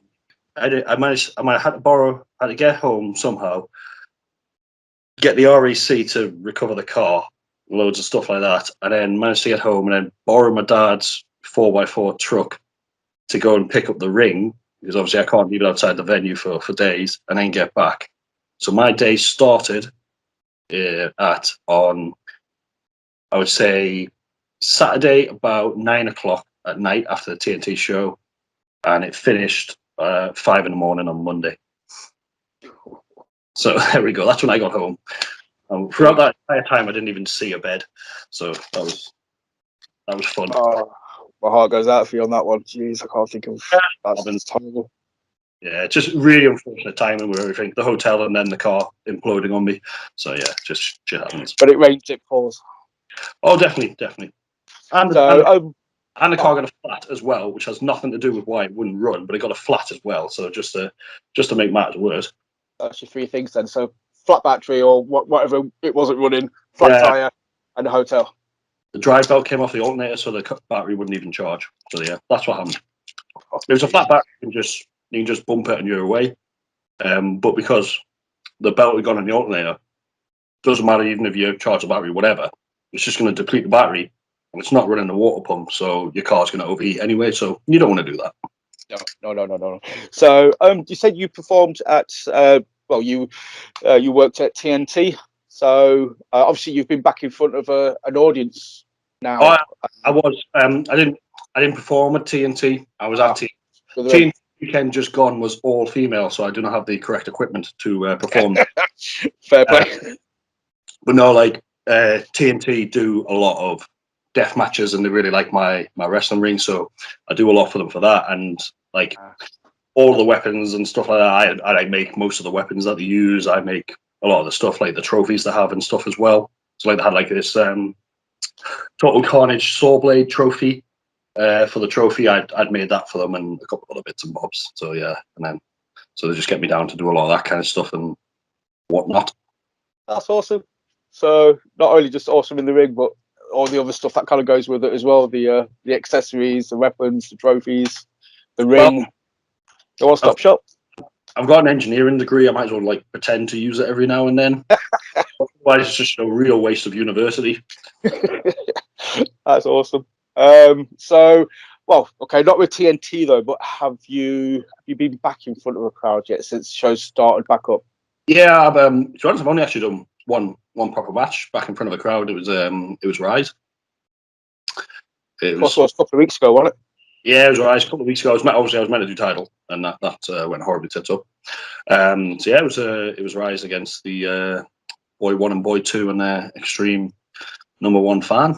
I had to get home somehow, get the REC to recover the car, loads of stuff like that, and then managed to get home and then borrow my dad's 4x4 truck to go and pick up the ring, because obviously I can't leave it outside the venue for days, and then get back. So my day started on, I would say, Saturday about 9 o'clock at night after the TNT show, and it finished 5 in the morning on Monday. So there we go. That's when I got home. Throughout that entire time, I didn't even see a bed. So that was fun. Oh, my heart goes out for you on that one. Jeez, I can't think of that's terrible. Yeah, just really unfortunate timing with everything. The hotel and then the car imploding on me. So yeah, just shit happens. But it rains, it pours. Oh, definitely. And the car got a flat as well, which has nothing to do with why it wouldn't run, but it got a flat as well. So just to make matters worse. That's your three things then. So flat battery or whatever, it wasn't running, flat tire, and a hotel. The drive belt came off the alternator, so the battery wouldn't even charge. So yeah, that's what happened. It was a flat battery, you can just bump it and you're away. But because the belt had gone on the alternator, doesn't matter even if you charge the battery, whatever, it's just going to deplete the battery, and it's not running the water pump, so your car's going to overheat anyway. So you don't want to do that. No. So you said you performed at you worked at TNT. So obviously you've been back in front of an audience now. Oh, I was. I didn't perform at TNT. I was at TNT. Weekend just gone was all female, so I do not have the correct equipment to perform. Fair play. But no, like TNT do a lot of death matches, and they really like my wrestling ring, so I do a lot for them for that. And like all the weapons and stuff like that, I make most of the weapons that they use. I make a lot of the stuff, like the trophies they have and stuff as well. So like they had like this Total Carnage saw blade trophy. For the trophy, I'd made that for them and a couple of other bits and bobs. So yeah, and then so they just get me down to do a lot of that kind of stuff and whatnot. That's awesome. So not only just awesome in the ring, but all the other stuff that kind of goes with it as well. The accessories, the weapons, the trophies, the ring. The one-stop shop. I've got an engineering degree. I might as well like pretend to use it every now and then. Otherwise, it's just a real waste of university. That's awesome. So, well, okay, not with TNT though, but have you been back in front of a crowd yet since shows started back up? Yeah, to be honest, I've only actually done one proper match back in front of a crowd. It was Rise. It was a couple of weeks ago, wasn't it? Yeah, it was Rise a couple of weeks ago. I was meant to do title, and that went horribly tits up. So yeah, it was Rise against the Boy 1 and Boy 2 and their extreme #1 fan.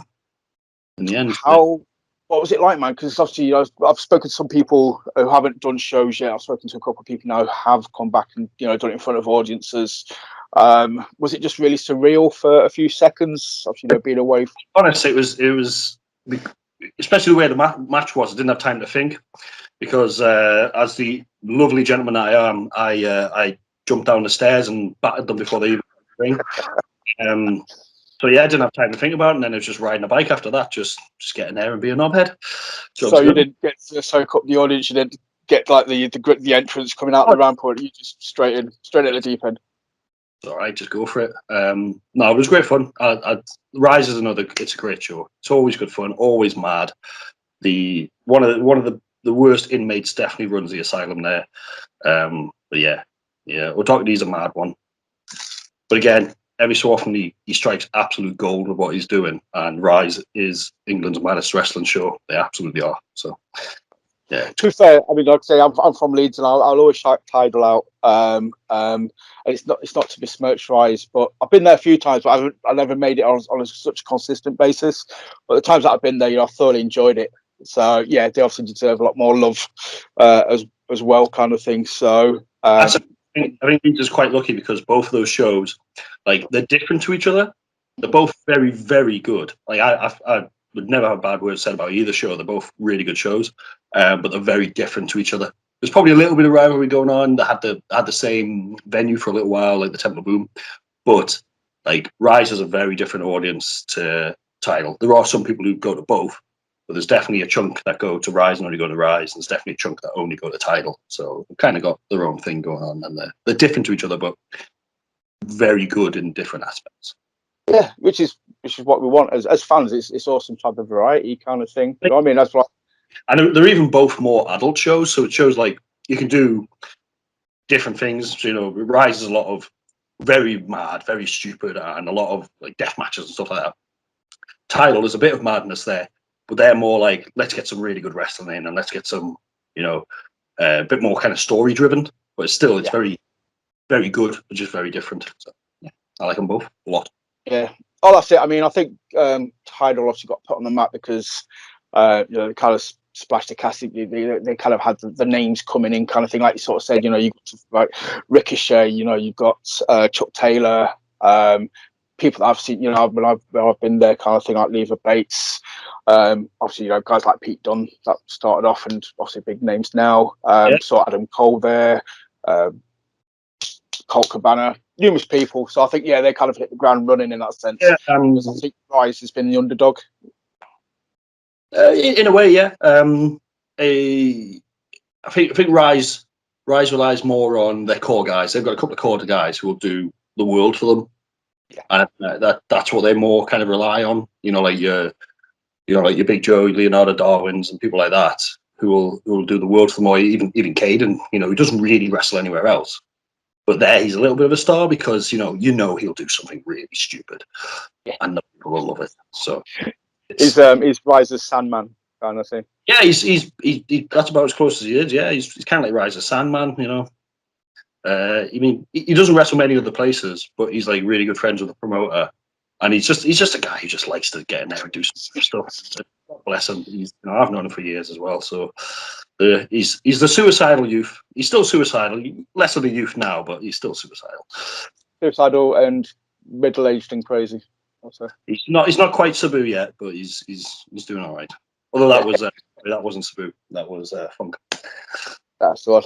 In the end, what was it like, man? Because obviously I've spoken to some people who haven't done shows yet. I've spoken to a couple of people now who have come back and done it in front of audiences. Was it just really surreal for a few seconds? Obviously, being away. Honestly, it was especially the way the match was. I didn't have time to think because as the lovely gentleman that I am, I jumped down the stairs and battered them before they even ring. So yeah, I didn't have time to think about it, and then it was just riding a bike after that, just getting there and being a knobhead. So you didn't get to soak up the audience, you didn't get like the entrance coming out the ramp, or you just straight at the deep end. All right, just go for it. No, it was great fun. Rise is it's a great show. It's always good fun, always mad. One of the worst inmates definitely runs the asylum there. But yeah, O'Doherty's a mad one. But again, every so often he strikes absolute gold with what he's doing, and Rise is England's maddest wrestling show. They absolutely are. So Yeah. To be fair, I mean, like I say, I'm from Leeds, and I'll always shout Tidal out. And it's not to besmirch Rise, but I've been there a few times, but I never made it on such a consistent basis. But the times that I've been there, I thoroughly enjoyed it. So yeah, they obviously deserve a lot more love as well, kind of thing. So I think Leeds is quite lucky because both of those shows, like, they're different to each other. They're both very, very good. Like, I would never have bad words said about either show. They're both really good shows, but they're very different to each other. There's probably a little bit of rivalry going on. They had the same venue for a little while, like the Temple of Boom, but like Rise is a very different audience to Tidal. There are some people who go to both, but there's definitely a chunk that go to Rise and only go to Rise, and there's definitely a chunk that only go to Tidal. So they've kind of got their own thing going on, and they're different to each other, but very good in different aspects. yeah, which is what we want as fans. It's awesome to have the variety kind of thing. You know what I mean? That's what. And they're even both more adult shows, so it shows like you can do different things. Rise is a lot of very mad, very stupid, and a lot of like death matches and stuff like that. Tidal, there's a bit of madness there, but they're more like, let's get some really good wrestling in, and let's get some, a bit more kind of story driven. But it's very, very good, but just very different. So yeah, I like them both a lot. Yeah. Oh, that's it. I mean, I think Tidal obviously got put on the map because they kind of splashed the cast. They kind of had the names coming in, kind of thing, like you sort of said. You got like Ricochet. You've got Chuck Taylor. People that I've seen, when I've been there, kind of thing, like Leva Bates. Obviously, guys like Pete Dunne that started off, and obviously big names now. So Adam Cole there. Colt Cabana, numerous people. So I think, they kind of hit the ground running in that sense. Yeah, I think Rise has been the underdog. In a way, yeah. I think Rise relies more on their core guys. They've got a couple of core guys who will do the world for them, and that's what they more kind of rely on. Like your Big Joe, Leonardo Darwins, and people like that who will do the world for them. Or even Caden, who doesn't really wrestle anywhere else. But there, he's a little bit of a star because he'll do something really stupid, and the people will love it. So he's Rise's Sandman kind of thing. Yeah, he's that's about as close as he is. Yeah, he's kind of like Rise of Sandman. He doesn't wrestle many other places, but he's like really good friends with the promoter, and he's just a guy who just likes to get in there and do some stuff. Bless him. I've known him for years as well. So he's the suicidal youth. He's still suicidal, less of a youth now, but he's still suicidal. Suicidal and middle-aged and crazy. Also. He's not quite Sabu yet, but he's doing all right. Although that wasn't Sabu. That was Funk. That's the one.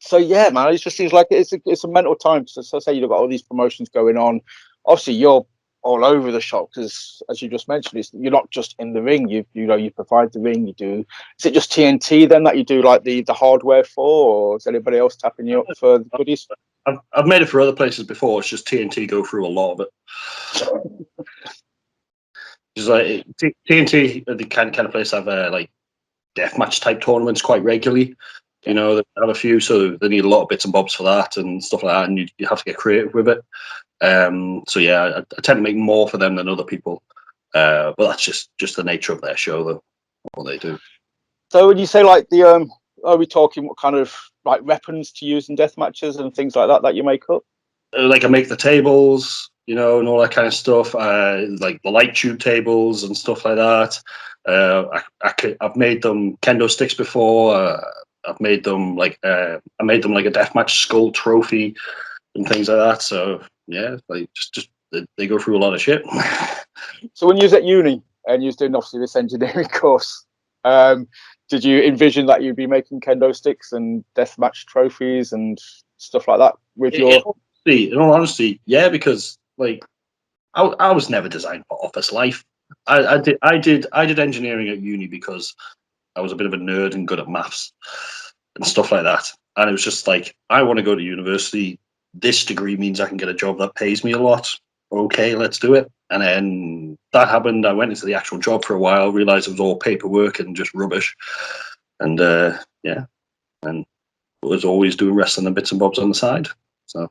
So yeah, man, it just seems like it's a mental time. So say you've got all these promotions going on. Obviously, you're all over the shop because, as you just mentioned, you're not just in the ring. You provide the ring. You do. Is it just TNT then that you do like the hardware for, or is anybody else tapping you up for the goodies? I've made it for other places before. It's just TNT go through a lot of it. It's like TNT, the kind of place have like deathmatch type tournaments quite regularly. They have a few, so they need a lot of bits and bobs for that and stuff like that, and you have to get creative with it. So yeah, I tend to make more for them than other people, but that's just the nature of their show, though, what they do. So when you say like are we talking what kind of like weapons to use in death matches and things like that you make up? Like I make the tables, and all that kind of stuff. Like the light tube tables and stuff like that. I've made them kendo sticks before. I've made them like a deathmatch skull trophy and things like that. So yeah, like just they go through a lot of shit. So when you was at uni and you was doing obviously this engineering course, did you envision that you'd be making kendo sticks and deathmatch trophies and stuff like that with in all honesty, yeah, because like I was never designed for office life. I did engineering at uni because I was a bit of a nerd and good at maths and stuff like that. And it was just like, I want to go to university. This degree means I can get a job that pays me a lot. Okay, let's do it. And then that happened. I went into the actual job for a while, realized it was all paperwork and just rubbish. And and was always doing wrestling and bits and bobs on the side. So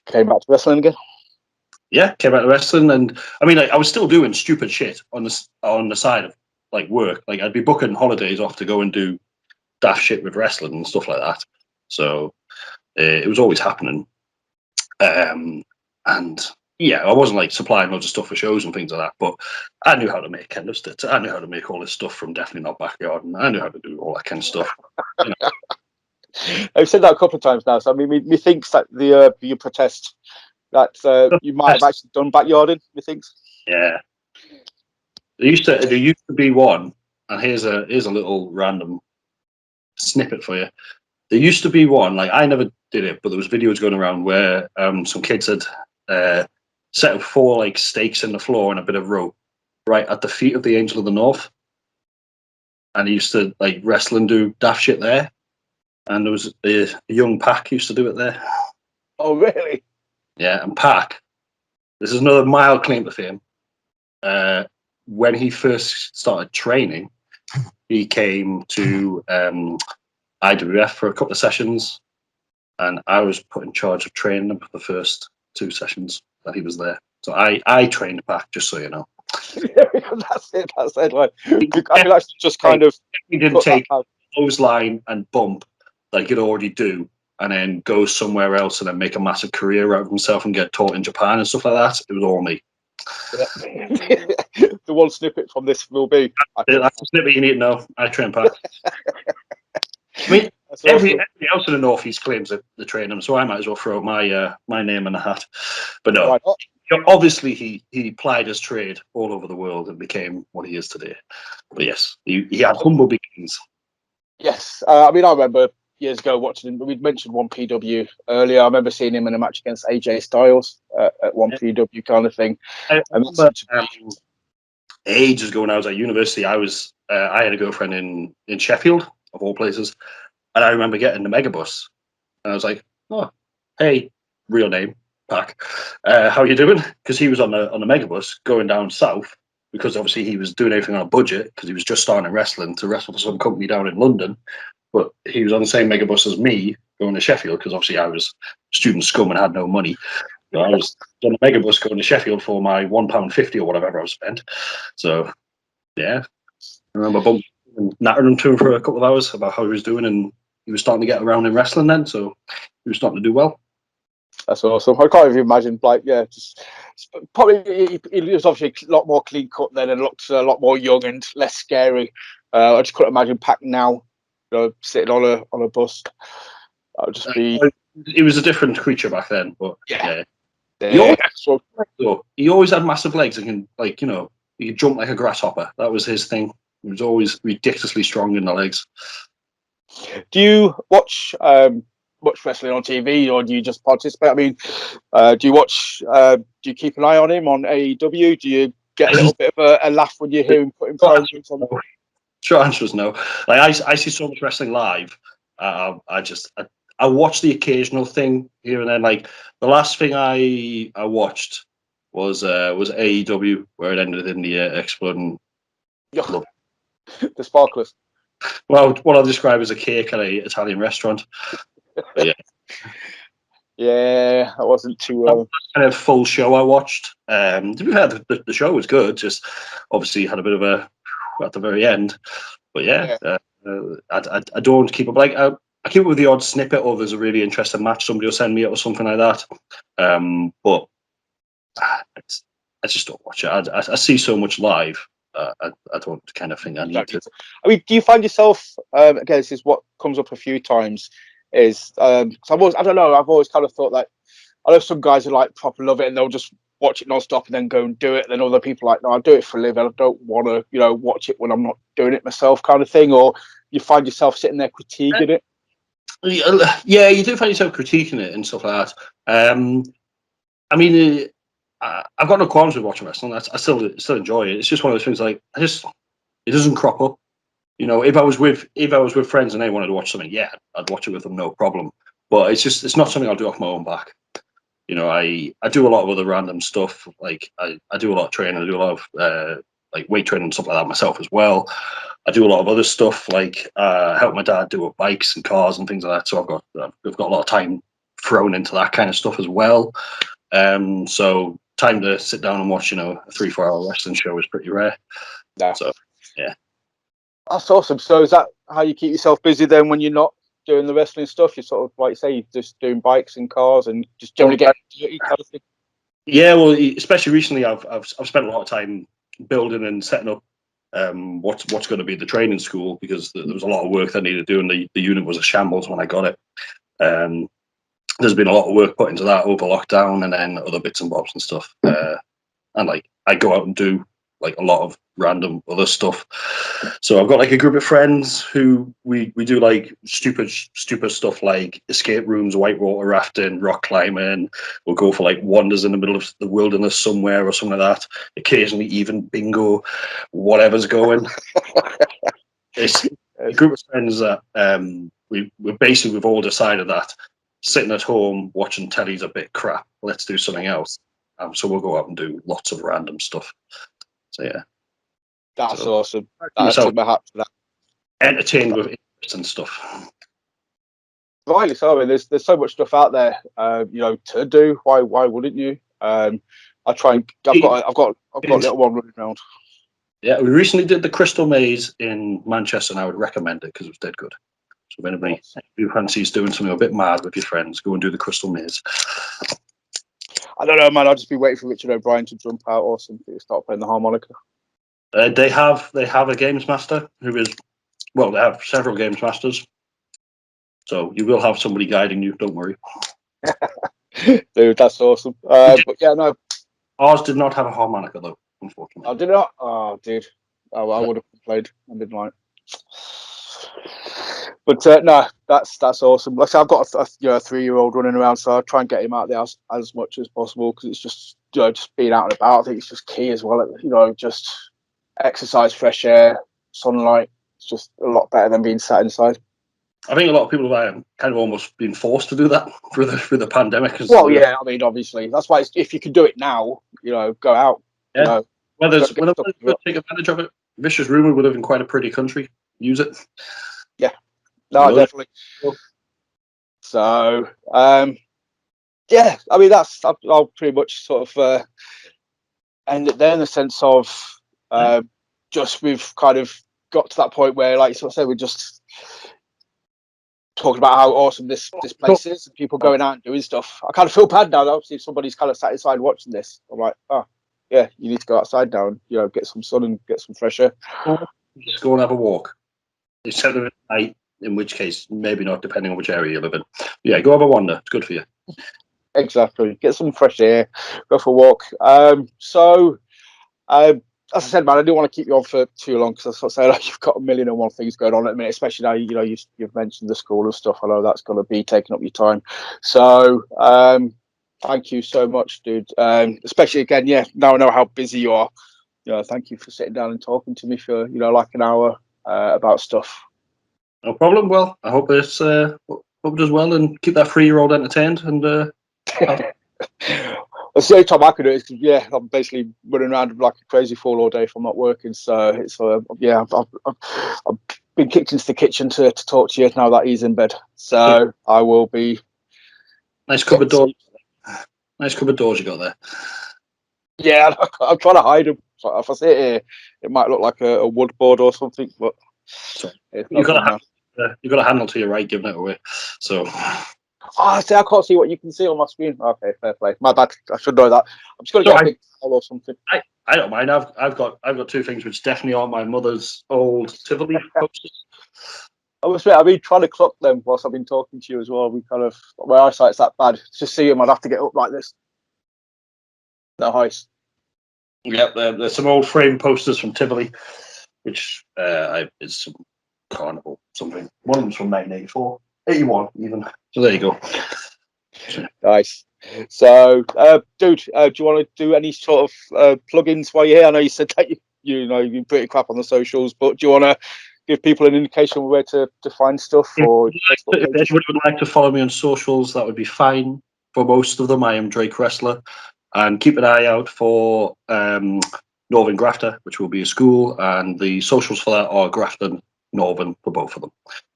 came back to wrestling again. Yeah, came back to wrestling, and I mean, I was still doing stupid shit on the side of like work. Like I'd be booking holidays off to go and do daft shit with wrestling and stuff like that. So it was always happening. And yeah, I wasn't like supplying loads of stuff for shows and things like that, but I knew how to make kendo sticks. I knew how to make all this stuff from Definitely Not Backyard, and I knew how to do all that kind of stuff. I've said that a couple of times now. So I mean, me thinks that the your protest that you might have actually done backyarding. Me thinks. Yeah, there used to be one, and here's a little random snippet for you. There used to be one, like I never did it, but there was videos going around where some kids had set up 4 like stakes in the floor and a bit of rope right at the feet of the Angel of the North, and he used to like wrestle and do daft shit there. And there was a young Pac used to do it there. Oh, really? Yeah, and Pac, this is another mild claim to fame. When he first started training, he came to IWF for a couple of sessions, and I was put in charge of training him for the first 2 sessions that he was there. So I trained Pac, just so you know. That's it. Like, I mean, that's just kind of. He didn't take clothesline and bump like he'd already do, and then go somewhere else and then make a massive career out of himself and get taught in Japan and stuff like that. It was all me. The one snippet from this will be. That's the snippet you need to know. I train Pac. I mean, everybody else in the Northeast claims that they train him, so I might as well throw my name in the hat. But no, obviously he plied his trade all over the world and became what he is today. But yes, he had humble beginnings. Yes, I mean, I remember years ago watching him. We'd mentioned 1PW earlier. I remember seeing him in a match against AJ Styles at 1PW kind of thing. I remember, ages ago when I was at university, I had a girlfriend in Sheffield, of all places, and I remember getting the megabus, and I was like, "Oh, hey, real name, Pac, how you doing?" Because he was on the megabus going down south, because obviously he was doing everything on a budget because he was just starting wrestling to wrestle for some company down in London. But he was on the same megabus as me going to Sheffield because obviously I was student scum and had no money. So I was on the megabus going to Sheffield for my £1.50 or whatever I spent. So yeah, I remember bumping and nattering him to him for a couple of hours about how he was doing, and he was starting to get around in wrestling then, so he was starting to do well. That's awesome. I can't even imagine, like, yeah, just probably he was obviously a lot more clean cut then and looked a lot more young and less scary. I just couldn't imagine Pac now, sitting on a bus. That would just be. He was a different creature back then, but yeah. He always had massive legs and can, like, he could jump like a grasshopper. That was his thing. He was always ridiculously strong in the legs. Do you watch wrestling on TV, or do you just participate? I mean, do you watch? Do you keep an eye on him on AEW? Do you get a little bit of a laugh when you hear him putting promos on? Short answer is no. Like I see so much wrestling live. I watch the occasional thing here and then. Like the last thing I watched was AEW, where it ended in the exploding. The sparklers. Well, what I'll describe as a cake at an Italian restaurant. But yeah. Yeah, that wasn't too kind of full show I watched. To be fair, the show was good. Just obviously had a bit of a at the very end. But yeah. I don't keep up. Like I keep up with the odd snippet, or there's a really interesting match somebody will send me it or something like that. But I just don't watch it. I see so much live. I don't kind of think I need to. I mean, do you find yourself again? This is what comes up a few times. Is I don't know. I've always kind of thought like I know some guys who like proper love it and they'll just watch it non-stop and then go and do it. And then other people are like, no, I do it for a living. I don't want to, watch it when I'm not doing it myself, kind of thing. Or you find yourself sitting there critiquing it. Yeah, you do find yourself critiquing it and stuff like that. I mean, I've got no qualms with watching wrestling. I still enjoy it. It's just one of those things. Like it doesn't crop up. If I was with friends and they wanted to watch something, yeah, I'd watch it with them, no problem. But it's not something I'll do off my own back. I do a lot of other random stuff. Like I do a lot of training. I do a lot of like weight training and stuff like that myself as well. I do a lot of other stuff, like help my dad do with bikes and cars and things like that. So I've got a lot of time thrown into that kind of stuff as well. So time to sit down and watch, a 3-4 hour wrestling show is pretty rare. Yeah. So yeah. That's awesome. So is that how you keep yourself busy then when you're not doing the wrestling stuff? You're sort of like you say, you're just doing bikes and cars and just generally getting dirty kind of thing. Yeah, well, especially recently, I've spent a lot of time building and setting up what's going to be the training school, because there was a lot of work that I needed to do, and the unit was a shambles when I got it. There's been a lot of work put into that over lockdown, and then other bits and bobs and stuff. And like I go out and do like a lot of random other stuff. So I've got like a group of friends who we do like stupid stuff like escape rooms, whitewater rafting, rock climbing. We'll go for like wanders in the middle of the wilderness somewhere or something like that. Occasionally even bingo, whatever's going. It's a group of friends that we've all decided that sitting at home watching telly's a bit crap. Let's do something else. So we'll go out and do lots of random stuff. So yeah, That's awesome. That's Tip my hat for that. Entertained with interest and stuff. Rightly so. I mean, there's so much stuff out there, to do. Why wouldn't you? I try and I've got a little one running around. Yeah, we recently did the Crystal Maze in Manchester, and I would recommend it because it was dead good. So if anybody who fancies doing something a bit mad with your friends, go and do the Crystal Maze. I don't know, man. I'll just be waiting for Richard O'Brien to jump out or something to start playing the harmonica. They have a games master who is, well, they have several games masters, so you will have somebody guiding you. Don't worry. Dude, that's awesome. But yeah, no. Ours did not have a harmonica though, unfortunately. I did not. Oh, dude. Oh, I would have played. I didn't like. But no, that's awesome. Like I said, I've got a 3-year-old running around, so I try and get him out there as much as possible, because it's just just being out and about. I think it's just key as well. Just exercise, fresh air, sunlight. It's just a lot better than being sat inside. I think a lot of people have kind of almost been forced to do that through the pandemic. Well, yeah, I mean, obviously, that's why if you can do it now, go out. Yeah. Whether take advantage of it. Vicious Rumour, we live in quite a pretty country. Use it. Yeah. No, definitely. So, yeah, I mean, I'll pretty much sort of end it there, in the sense of just we've kind of got to that point where, like I said, we're just talking about how awesome this place is, and people going out and doing stuff. I kind of feel bad now, though. See if somebody's kind of sat inside watching this. I'm like, oh, yeah, you need to go outside now and get some sun and get some fresh air. Just go and have a walk. Instead of at night, in which case maybe not, depending on which area you live in. Yeah, go have a wander. It's good for you. Exactly. Get some fresh air. Go for a walk. As I said, man, I didn't want to keep you on for too long, because I say like you've got a million and one things going on at the minute, especially now you've mentioned the school and stuff. I know that's going to be taking up your time. So thank you so much, dude. Especially again, now I know how busy you are. Thank you for sitting down and talking to me for like an hour about stuff. No problem. Well, I hope it does well, and keep that 3-year-old entertained. And that's the only time I could do it, because I'm basically running around like a crazy fool all day if I'm not working. So it's I've been kicked into the kitchen to talk to you now that he's in bed. So I will be. Nice cupboard door. Nice cupboard doors you got there. Yeah, I'm trying to hide them. So if I see it here, it might look like a wood board or something. But you've got a handle to your right, giving it away. So. I can't see what you can see on my screen. Okay, fair play. My bad. I should know that. I'm just going to get a big towel or something. I don't mind. I've got 2 things which definitely aren't my mother's old Tivoli posters. I've been trying to clock them whilst I've been talking to you as well. My eyesight's that bad. To see them, I'd have to get up like this. They're heist. Yep, there's some old frame posters from Tivoli, which is some carnival something. One of them's from 1984, 81 even. So there you go. Nice. So, dude, do you want to do any sort of plugins while you're here? I know you said that you've been pretty crap on the socials, but do you want to give people an indication of where to find stuff? Or if anybody would like to follow me on socials, that would be fine. For most of them, I am Drake Wrestler. And keep an eye out for Northern Grafter, which will be a school, and the socials for that are Grafton, Northern, for both of them.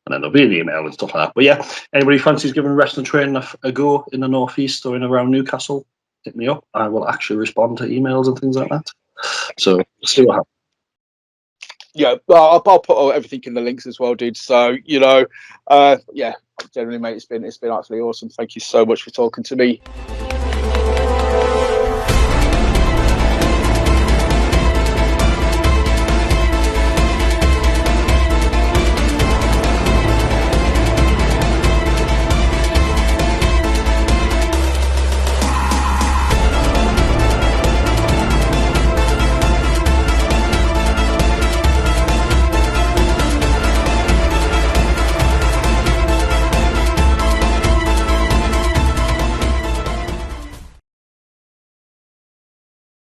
And then there'll be an email and stuff like that. But yeah, anybody fancies giving wrestling training a go in the northeast or in around Newcastle, hit me up. I will actually respond to emails and things like that. So see what happens. Yeah, I'll put everything in the links as well, dude. So yeah, generally, mate, it's been absolutely awesome. Thank you so much for talking to me.